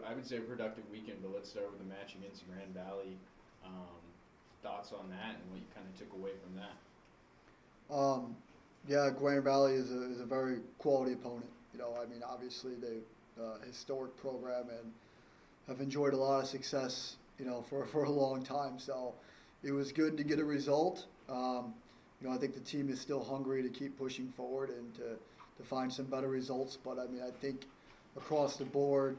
I would say, productive weekend. But let's start with the match against Grand Valley. Um, Thoughts on that and what you kind of took away from that? Um, yeah, Grand Valley is a very quality opponent. I mean, obviously they historic program and have enjoyed a lot of success. For a long time. So it was good to get a result. I think the team is still hungry to keep pushing forward and to find some better results. But I mean, I think across the board,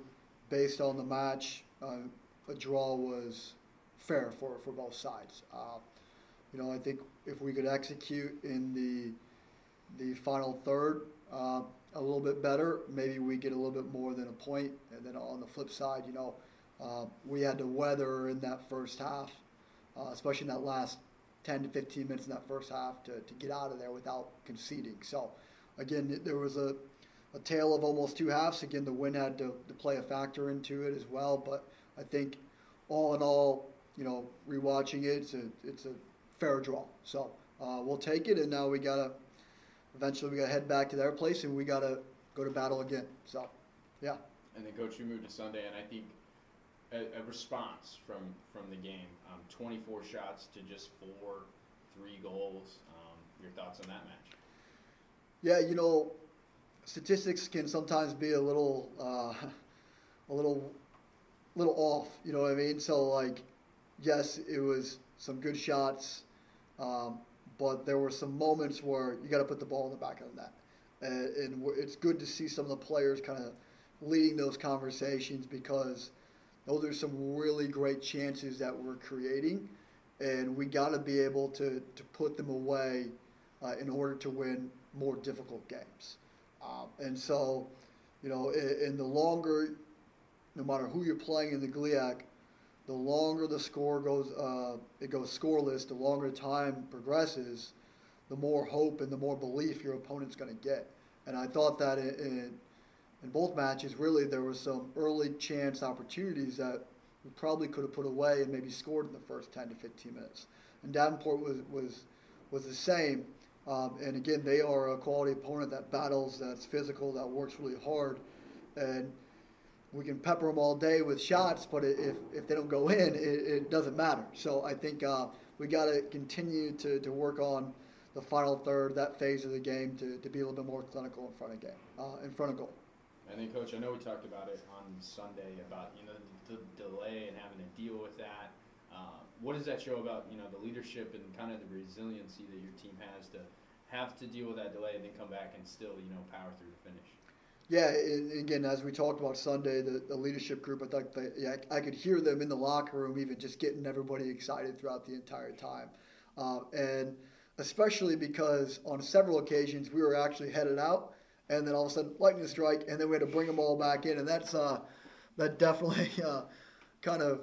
based on the match, a draw was fair for both sides. I think if we could execute in the final third a little bit better, maybe we get a little bit more than a point. And then on the flip side, we had to weather in that first half, especially in that last 10 to 15 minutes in that first half to get out of there without conceding. So, again, there was a tale of almost two halves. Again, the win had to play a factor into it as well. But I think all in all, rewatching it, it's a fair draw. So we'll take it, and now eventually we got to head back to their place, and we got to go to battle again. So, yeah. And then, Coach, you moved to Sunday, and I think a response from the game. 24 shots to just 3 goals. Your thoughts on that match? Yeah, statistics can sometimes be a little off. You know what I mean? So like, yes, it was some good shots, but there were some moments where you got to put the ball in the back of the net, and it's good to see some of the players kind of leading those conversations because those are some really great chances that we're creating, and we got to be able to put them away in order to win more difficult games. And so, in the longer, no matter who you're playing in the GLIAC, the longer the score goes, it goes scoreless. The longer time progresses, the more hope and the more belief your opponent's going to get. And I thought that in both matches, really, there was some early chance opportunities that we probably could have put away and maybe scored in the first 10 to 15 minutes. And Davenport was the same. And again, they are a quality opponent that battles, that's physical, that works really hard. And we can pepper them all day with shots, but if they don't go in, it doesn't matter. So I think we got to continue to work on the final third, that phase of the game, to be a little bit more clinical in front of goal. And then, Coach, I know we talked about it on Sunday about the delay and having to deal with that. What does that show about the leadership and kind of the resiliency that your team has to have to deal with that delay and then come back and still power through the finish? Yeah, again, as we talked about Sunday, the leadership group, I could hear them in the locker room even just getting everybody excited throughout the entire time. And especially because on several occasions we were actually headed out, and then all of a sudden lightning strike, and then we had to bring them all back in, and that definitely kind of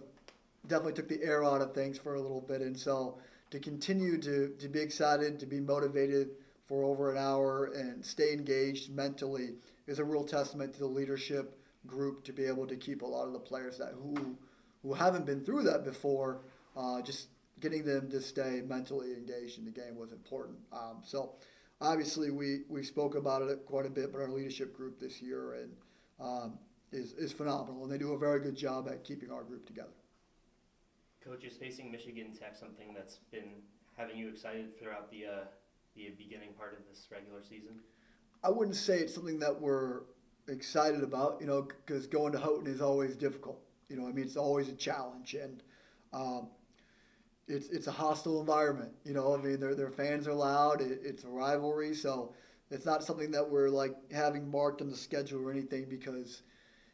definitely took the air out of things for a little bit. And so to continue to be excited, to be motivated for over an hour and stay engaged mentally is a real testament to the leadership group to be able to keep a lot of the players who haven't been through that before, just getting them to stay mentally engaged in the game was important. So obviously we spoke about it quite a bit, but our leadership group this year is phenomenal, and they do a very good job at keeping our group together. Coach, is facing Michigan Tech something that's been having you excited throughout the beginning part of this regular season? I wouldn't say it's something that we're excited about, because going to Houghton is always difficult. I mean, it's always a challenge, and um, it's a hostile environment. I mean, their fans are loud. It's a rivalry, so it's not something that we're like having marked on the schedule or anything because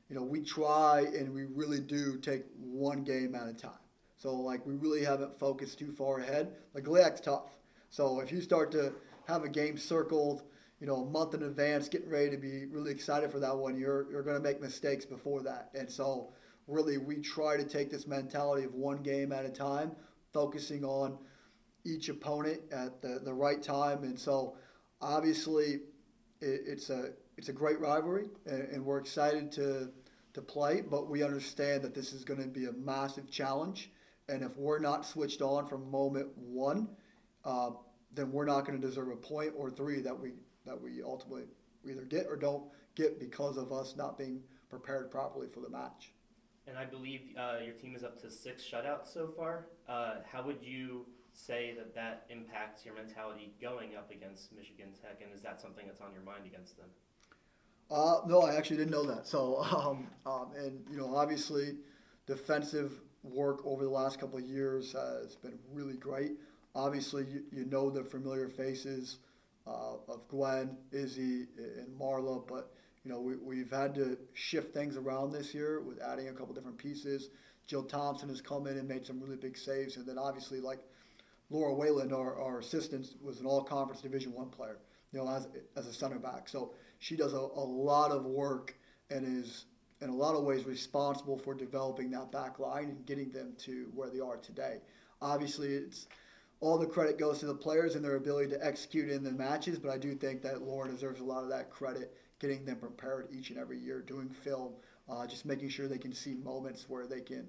we try and we really do take one game at a time. So like we really haven't focused too far ahead. Like GLIAC's tough. So if you start to have a game circled, a month in advance, getting ready to be really excited for that one, you're going to make mistakes before that. And so really we try to take this mentality of one game at a time, focusing on each opponent at the right time. And so obviously it's a great rivalry, and we're excited to play, but we understand that this is going to be a massive challenge. And if we're not switched on from moment one, then we're not going to deserve a point or three that we ultimately either get or don't get because of us not being prepared properly for the match. And I believe your team is up to 6 shutouts so far. How would you say that that impacts your mentality going up against Michigan Tech, and is that something that's on your mind against them? No, I actually didn't know that. So, and obviously, defensive work over the last couple of years has been really great. Obviously, you know the familiar faces of Gwen, Izzy, and Marla, but we've had to shift things around this year with adding a couple different pieces. Jill Thompson has come in and made some really big saves, and then obviously, like Laura Wayland, our assistant, was an all-conference Division One player, as a center back. So she does a lot of work and is in a lot of ways responsible for developing that back line and getting them to where they are today. Obviously, it's all the credit goes to the players and their ability to execute in the matches, but I do think that Laura deserves a lot of that credit, getting them prepared each and every year, doing film, just making sure they can see moments where they can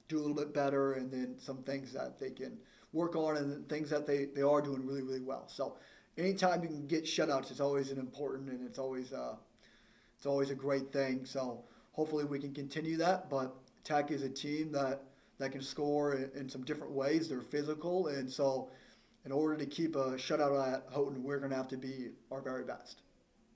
do a little bit better, and then some things that they can work on, and things that they are doing really, really well. So anytime you can get shutouts, it's always an important, and it's always a great thing. So hopefully we can continue that. But Tech is a team that can score in some different ways. They're physical, and so in order to keep a shutout at Houghton, we're going to have to be our very best.